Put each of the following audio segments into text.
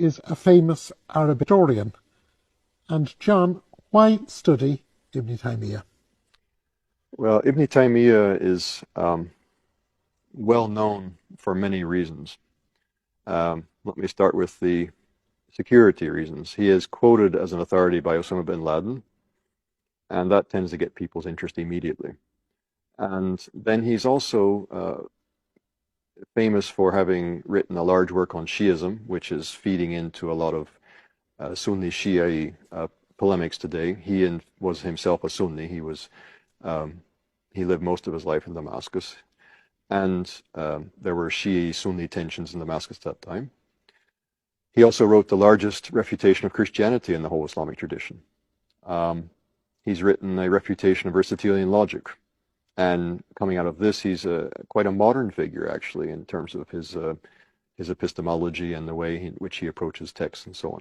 is a famous Arabic historian. And John, why study Ibn Taymiyyah? Well, Ibn Taymiyyah is well known for many reasons. Let me start with the security reasons. He is quoted as an authority by Osama bin Laden, and that tends to get people's interest immediately. And then he's also famous for having written a large work on Shiism, which is feeding into a lot of Sunni Shia polemics today. He was himself a Sunni. He lived most of his life in Damascus, and there were Shia-Sunni tensions in Damascus at that time. He also wrote the largest refutation of Christianity in the whole Islamic tradition. He's written a refutation of Aristotelian logic, and coming out of this, he's quite a modern figure, actually, in terms of his epistemology and the way in which he approaches texts and so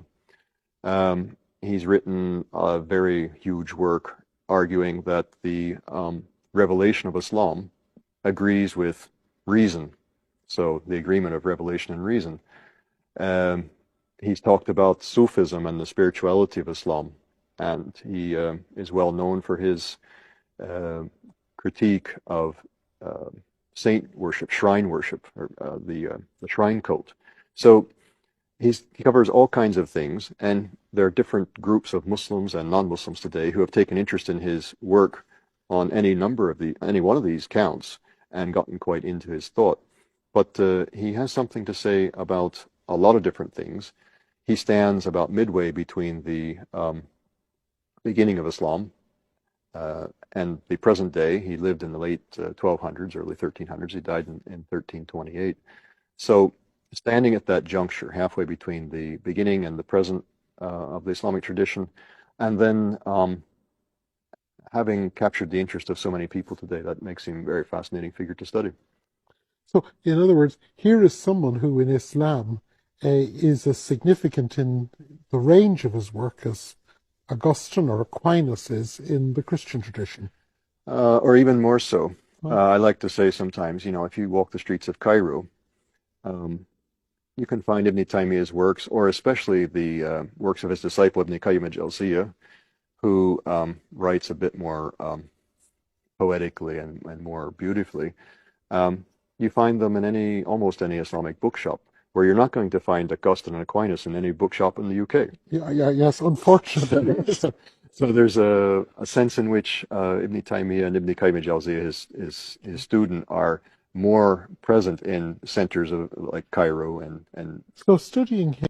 on. He's written a very huge work arguing that the revelation of Islam agrees with reason, so the agreement of revelation and reason. He's talked about Sufism and the spirituality of Islam, and he is well known for his critique of saint worship, shrine worship, or the shrine cult. So he covers all kinds of things, and there are different groups of Muslims and non-Muslims today who have taken interest in his work on any one of these counts and gotten quite into his thought. But he has something to say about a lot of different things. He stands about midway between the beginning of Islam and the present day. He lived in the late 1200s, early 1300s. He died in 1328. So standing at that juncture, halfway between the beginning and the present of the Islamic tradition, and then having captured the interest of so many people today, that makes him a very fascinating figure to study. So, in other words, here is someone who in Islam is as significant in the range of his work as Augustine or Aquinas is in the Christian tradition. Or even more so. I like to say sometimes, if you walk the streets of Cairo, you can find Ibn Taymiyyah's works, or especially the works of his disciple Ibn Qayyim al-Jawziyya, who writes a bit more poetically and more beautifully. You find them in almost any Islamic bookshop, where you're not going to find Augustine and Aquinas in any bookshop in the UK. Yes, unfortunately. So there's a sense in which Ibn Taymiyyah and Ibn Qayyim al-Jawziyya, his student, are more present in centers like Cairo and so studying him